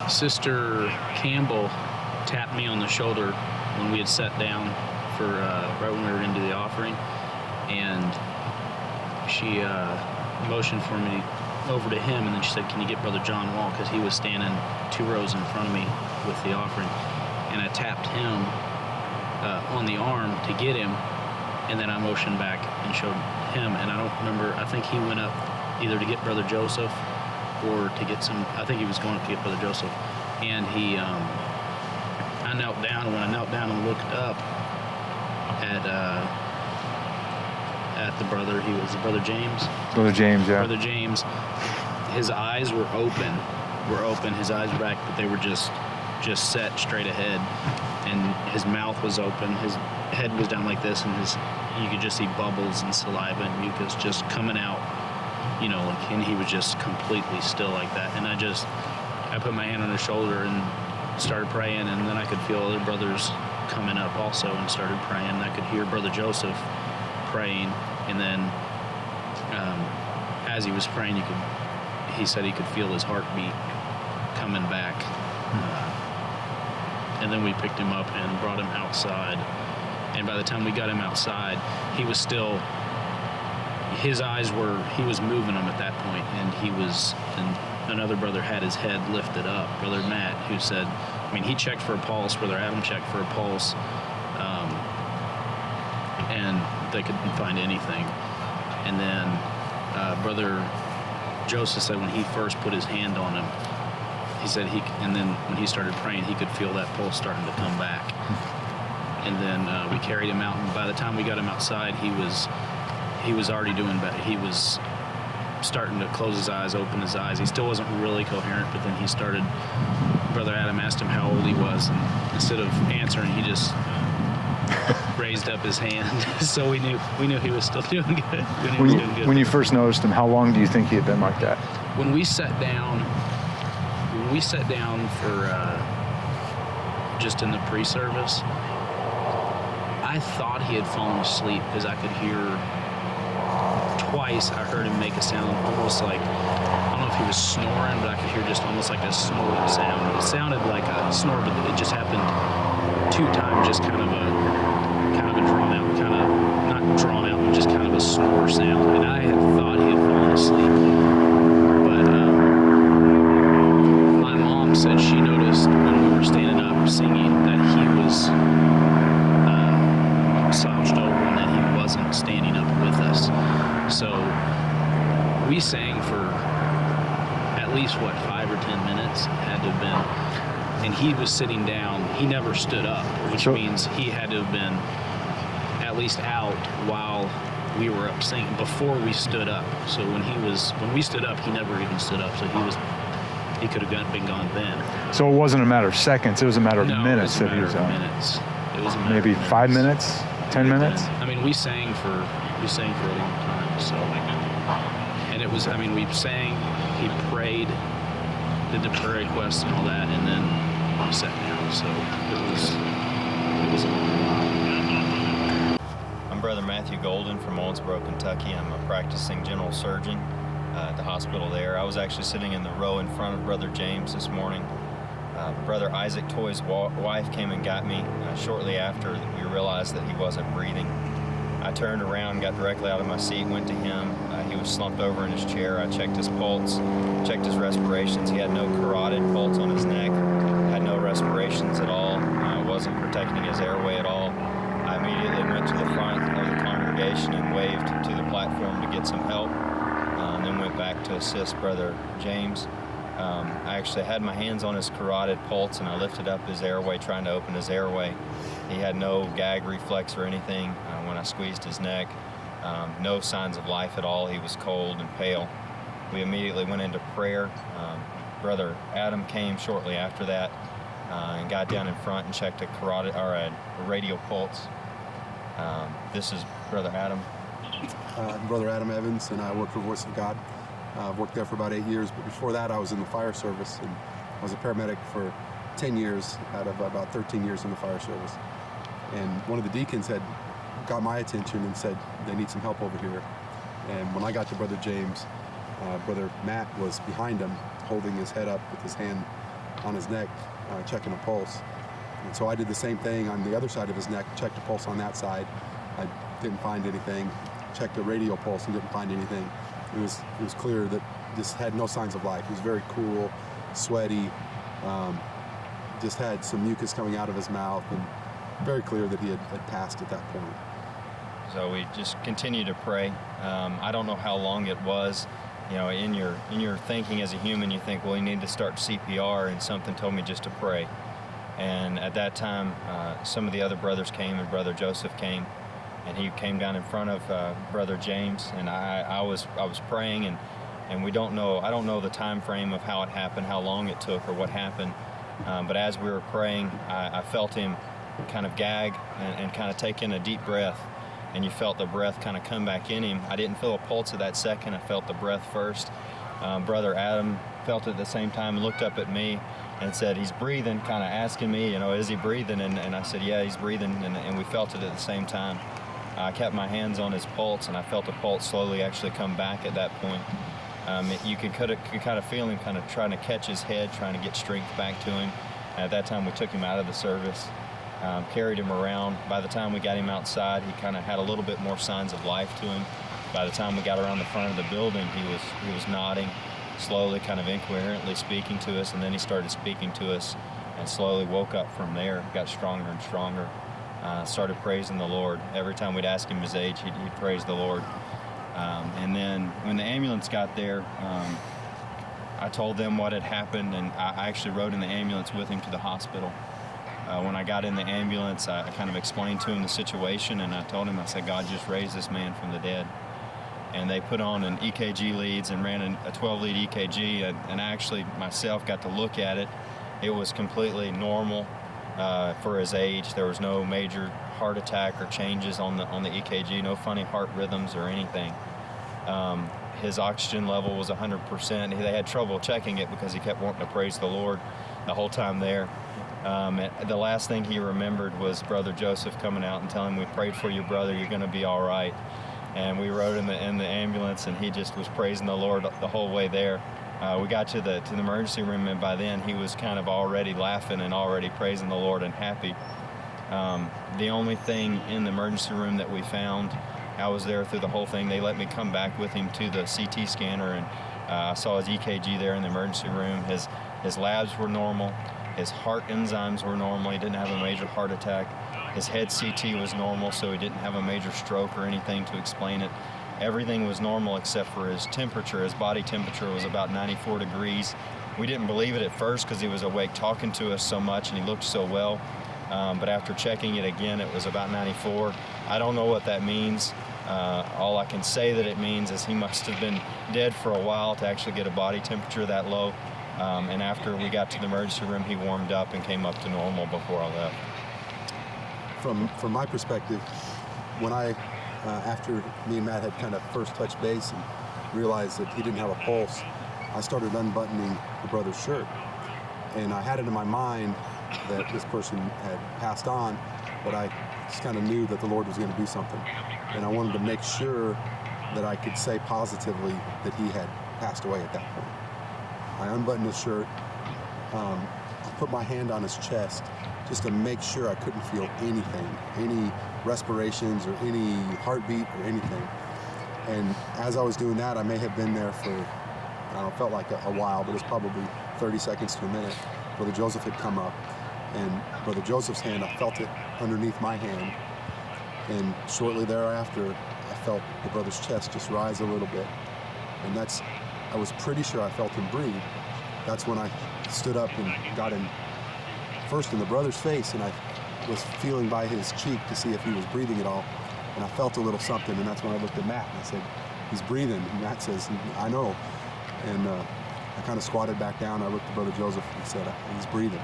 Sister Campbell tapped me on the shoulder when we had sat down for right when we were into the offering, and she motioned for me over to him, and then she said, "Can you get Brother John Wall?" Because he was standing 2 rows in front of me with the offering, and I tapped him on the arm to get him, and then I motioned back and showed him, and I don't remember, I think he went up either to get Brother Joseph or to get some, I think he was going up to get Brother Joseph, and he, I knelt down, and when I knelt down and looked up at the brother, he was Brother James. Brother James, yeah. Brother James, his eyes were open, his eyes were back, but they were just set straight ahead, and his mouth was open, his head was down like this, and you could just see bubbles and saliva and mucus just coming out, you know, like, and he was just completely still like that. And I put my hand on his shoulder and started praying, and then I could feel other brothers coming up also and started praying. I could hear Brother Joseph praying, and then as he was praying, he said he could feel his heartbeat coming back. And then we picked him up and brought him outside. And by the time we got him outside, he was still, his eyes were, he was moving them at that point, and another brother had his head lifted up, Brother Matt, who said, I mean, he checked for a pulse, Brother Adam checked for a pulse, and they couldn't find anything. And then Brother Joseph said when he first put his hand on him, he said and then when he started praying, he could feel that pulse starting to come back. And then we carried him out, and by the time we got him outside, he was already doing better. He was starting to close his eyes, open his eyes. He still wasn't really coherent, but then he started, Brother Adam asked him how old he was, and instead of answering, he just raised up his hand. So we knew he was still doing good. When you first noticed him, how long do you think he had been like that? When we sat down for just in the pre-service, I thought he had fallen asleep because I could hear twice. I heard him make a sound almost like, I don't know if he was snoring, but I could hear just almost like a snorting sound. It sounded like a snore, but it just happened 2 times, just kind of a drawn out, not drawn out, but just kind of a snore sound. And I had thought he had fallen asleep. But my mom said she noticed when we were standing up singing that he was slouched over and that he wasn't standing up with us. So we sang for at least 5 or 10 minutes, had to have been, and he was sitting down. He never stood up, which means he had to have been at least out while we were up singing, before we stood up. So when we stood up, he never even stood up. So he could have been gone then. So it wasn't a matter of seconds, it was a matter of minutes. minutes that he was out. Minutes. It was a matter maybe of minutes. 5 minutes, 10 minutes? I mean, we sang for a long time, so, and it was, I mean, we sang, he prayed, did the prayer requests and all that, and then we sat down, so it was a long while. I'm Brother Matthew Golden from Owensboro, Kentucky. I'm a practicing general surgeon at the hospital there. I was actually sitting in the row in front of Brother James this morning. Brother Isaac Toy's wife came and got me shortly after we realized that he wasn't breathing. I turned around, got directly out of my seat, went to him. He was slumped over in his chair. I checked his pulse, checked his respirations. He had no carotid pulse on his neck, had no respirations at all, wasn't protecting his airway at all. I immediately went to the front of the congregation and waved to the platform to get some help, and then went back to assist Brother James. I actually had my hands on his carotid pulse, and I lifted up his airway, trying to open his airway. He had no gag reflex or anything when I squeezed his neck. No signs of life at all. He was cold and pale. We immediately went into prayer. Brother Adam came shortly after that and got down in front and checked a carotid or a radial pulse. This is Brother Adam. I'm Brother Adam Evans, and I work for Voice of God. I've worked there for about 8 years, but before that I was in the fire service, and I was a paramedic for 10 years out of about 13 years in the fire service. And one of the deacons had got my attention and said they need some help over here. And when I got to Brother James, Brother Matt was behind him, holding his head up with his hand on his neck, checking a pulse. And so I did the same thing on the other side of his neck, checked a pulse on that side. I didn't find anything. Checked a radial pulse and didn't find anything. It was clear that just had no signs of life. He was very cool, sweaty, just had some mucus coming out of his mouth, and very clear that he had passed at that point. So we just continue to pray. I don't know how long it was. You know, in your thinking as a human, you think, well, you need to start CPR, and something told me just to pray. And at that time, some of the other brothers came, and Brother Joseph came, and he came down in front of Brother James, and I was praying, and I don't know the time frame of how it happened, how long it took, or what happened. But as we were praying, I felt him kind of gag and kind of take in a deep breath, and you felt the breath kind of come back in him. I didn't feel a pulse at that second. I felt the breath first. Brother Adam felt it at the same time and looked up at me and said, he's breathing, kind of asking me, you know, is he breathing? And I said, yeah, he's breathing, and we felt it at the same time. I kept my hands on his pulse, and I felt the pulse slowly actually come back at that point. You could kind of feel him kind of trying to catch his head, trying to get strength back to him. And at that time, we took him out of the service, carried him around. By the time we got him outside, he kind of had a little bit more signs of life to him. By the time we got around the front of the building, he was nodding, slowly, kind of incoherently speaking to us, and then he started speaking to us and slowly woke up from there, got stronger and stronger, started praising the Lord. Every time we'd ask him his age, he'd praise the Lord. And then when the ambulance got there, I told them what had happened, and I actually rode in the ambulance with him to the hospital. When I got in the ambulance, I kind of explained to him the situation, and I told him, I said, God just raised this man from the dead. And they put on an EKG leads and ran a 12-lead EKG, and I actually myself got to look at it. It was completely normal for his age. There was no major heart attack or changes on the EKG, no funny heart rhythms or anything. His oxygen level was 100%. They had trouble checking it because he kept wanting to praise the Lord the whole time there. The last thing he remembered was Brother Joseph coming out and telling him, we prayed for you, brother, you're going to be all right. And we rode in the ambulance, and he just was praising the Lord the whole way there. We got to the emergency room, and by then he was kind of already laughing and already praising the Lord and happy. The only thing in the emergency room that we found, I was there through the whole thing. They let me come back with him to the CT scanner, and I saw his EKG there in the emergency room. His labs were normal. His heart enzymes were normal. He didn't have a major heart attack. His head CT was normal, so he didn't have a major stroke or anything to explain it. Everything was normal except for his temperature. His body temperature was about 94 degrees. We didn't believe it at first because he was awake talking to us so much and he looked so well. But after checking it again, it was about 94. I don't know what that means. All I can say that it means is he must have been dead for a while to actually get a body temperature that low. And after we got to the emergency room, he warmed up and came up to normal before I left. From my perspective, when after me and Matt had kind of first touched base and realized that he didn't have a pulse, I started unbuttoning the brother's shirt. And I had it in my mind that this person had passed on, but I just kind of knew that the Lord was going to do something. And I wanted to make sure that I could say positively that he had passed away at that point. I unbuttoned his shirt. I put my hand on his chest just to make sure I couldn't feel anything, any respirations or any heartbeat or anything. And as I was doing that, I may have been there for, I don't know, felt like a while, but it was probably 30 seconds to a minute. Brother Joseph had come up, and Brother Joseph's hand, I felt it underneath my hand. And shortly thereafter, I felt the brother's chest just rise a little bit. And I was pretty sure I felt him breathe. That's when I stood up and got in, first in the brother's face, and I was feeling by his cheek to see if he was breathing at all. And I felt a little something, and that's when I looked at Matt and I said, he's breathing. And Matt says, I know. And I kind of squatted back down. I looked at Brother Joseph and said, he's breathing.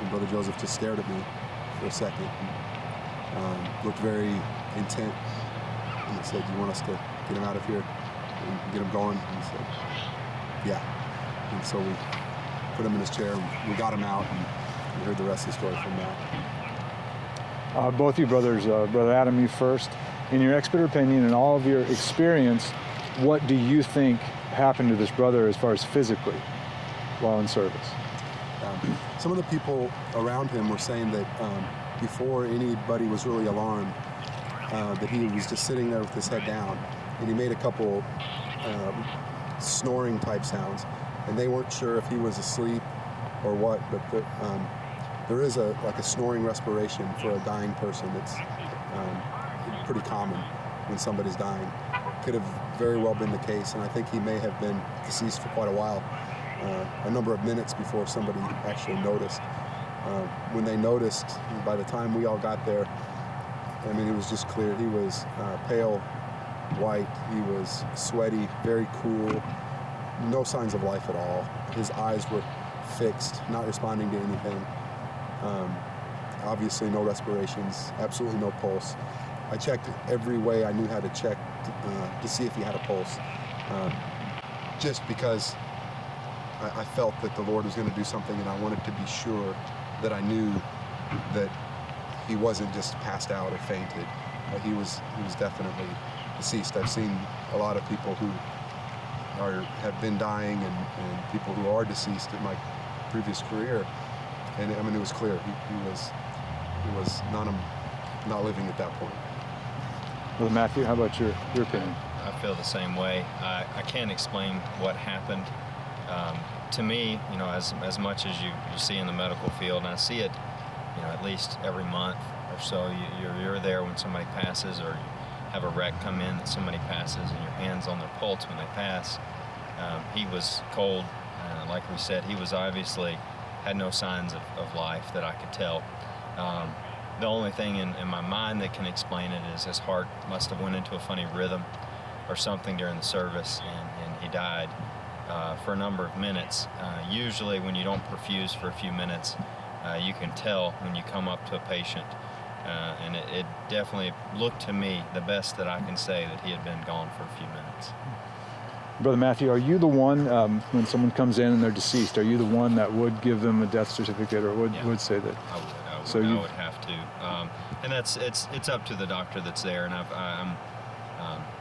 And Brother Joseph just stared at me for a second and looked very intent. And he said, do you want us to get him out of here and get him going? And he said, yeah. And so we put him in his chair, and we got him out, and we heard the rest of the story from Matt. Both you brothers, Brother Adam, you first. In your expert opinion and all of your experience, what do you think happened to this brother as far as physically while in service? Some of the people around him were saying that before anybody was really alarmed, that he was just sitting there with his head down, and he made a couple snoring type sounds, and they weren't sure if he was asleep or what, but there is like a snoring respiration for a dying person. It's pretty common when somebody's dying. Could have very well been the case, and I think he may have been deceased for quite a while, a number of minutes before somebody actually noticed. When they noticed, by the time we all got there, I mean, it was just clear. He was pale white, he was sweaty, very cool, no signs of life at all. His eyes were fixed, not responding to anything. Obviously no respirations, absolutely no pulse. I checked every way I knew how to check to see if he had a pulse, just because I felt that the Lord was going to do something, and I wanted to be sure that I knew that he wasn't just passed out or fainted. He was definitely deceased. I've seen a lot of people who have been dying and people who are deceased in my previous career, and I mean, it was clear he was not living at that point. Well, Matthew, how about your opinion? I feel the same way. I can't explain what happened. To me, you know, as much as you see in the medical field, and I see it, you know, at least every month or so, you're there when somebody passes, or you have a wreck come in that somebody passes, and your hand's on their pulse when they pass. He was cold, like we said. He was obviously had no signs of life that I could tell. The only thing in my mind that can explain it is his heart must have went into a funny rhythm or something during the service, and he died for a number of minutes. Usually when you don't perfuse for a few minutes, you can tell when you come up to a patient, and it definitely looked to me, the best that I can say, that he had been gone for a few minutes. Brother Matthew, are you the one, when someone comes in and they're deceased, are you the one that would give them a death certificate, or would say that? I would. So I would have to, and it's up to the doctor that's there, and I'm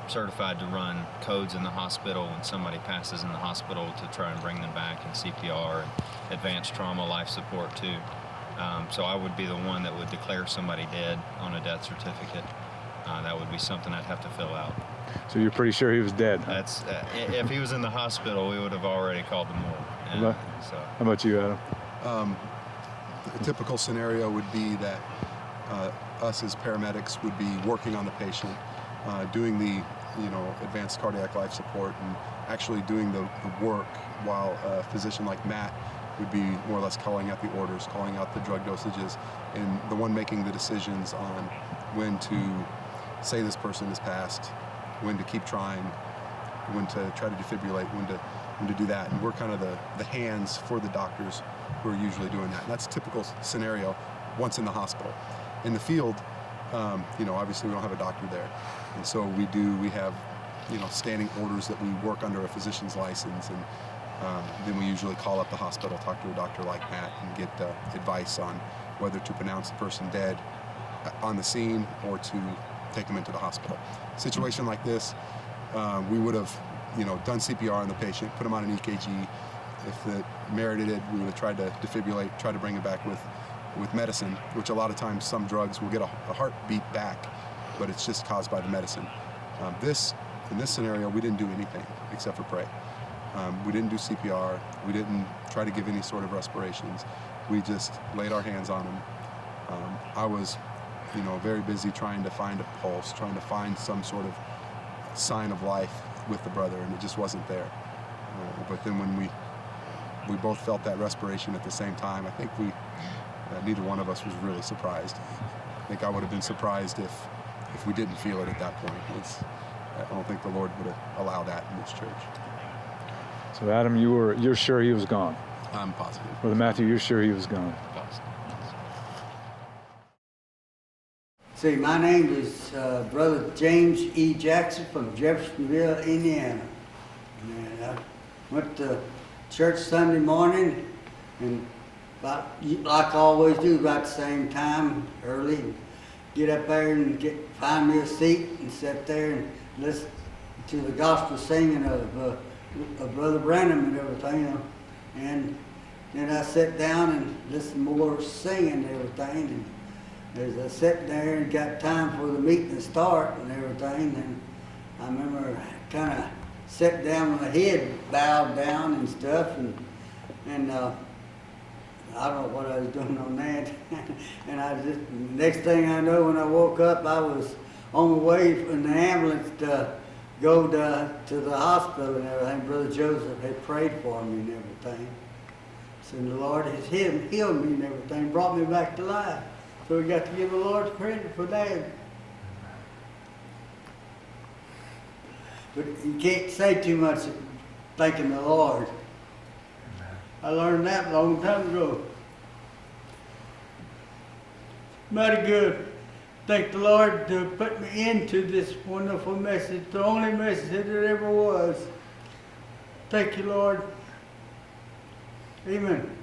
certified to run codes in the hospital when somebody passes in the hospital to try and bring them back in CPR and advanced trauma life support too. So I would be the one that would declare somebody dead on a death certificate. That would be something I'd have to fill out. So you're pretty sure he was dead? Huh? That's if he was in the hospital, we would have already called the morgue. How about you, Adam? A typical scenario would be that us as paramedics would be working on the patient, doing the advanced cardiac life support, and actually doing the work, while a physician like Matt would be more or less calling out the orders, calling out the drug dosages, and the one making the decisions on when to say this person is passed, when to keep trying, when to try to defibrillate, when to do that. And we're kind of the hands for the doctors who are usually doing that. And that's a typical scenario once in the hospital. In the field, obviously we don't have a doctor there. And so we have, standing orders that we work under a physician's license, and then we usually call up the hospital, talk to a doctor like Matt, and get advice on whether to pronounce the person dead on the scene or to take them into the hospital. Situation like this, we would have, done CPR on the patient, put him on an EKG. If it merited it, we would have tried to defibrillate, try to bring it back with medicine, which a lot of times some drugs will get a heartbeat back, but it's just caused by the medicine. In this scenario, we didn't do anything except for pray. We didn't do CPR. We didn't try to give any sort of respirations. We just laid our hands on him. I was, very busy trying to find a pulse, trying to find some sort of sign of life with the brother, and it just wasn't there. But then when we both felt that respiration at the same time, I think neither one of us was really surprised. I think I would have been surprised if we didn't feel it at that point. I don't think the Lord would have allowed that in this church. So Adam, you're sure he was gone? I'm positive. Brother Matthew, you're sure he was gone? Positive. See, my name is Brother James E. Jackson from Jeffersonville, Indiana. And I went to church Sunday morning, and like I always do, about the same time, early, get up there and find me a seat and sit there and listen to the gospel singing of Brother Branham and everything. And then I sat down and listened more singing and everything. And as I sat there and got time for the meeting to start and everything, and I remember kind of sat down with my head bowed down and stuff, and I don't know what I was doing on that. And I just, next thing I know, when I woke up, I was on the way in the ambulance to go to the hospital and everything. Brother Joseph had prayed for me and everything. So the Lord has healed me and everything, brought me back to life. So we got to give the Lord credit for that. But you can't say too much thanking the Lord. I learned that a long time ago. Mighty good. Thank the Lord to put me into this wonderful message, the only message that there ever was. Thank you, Lord. Amen.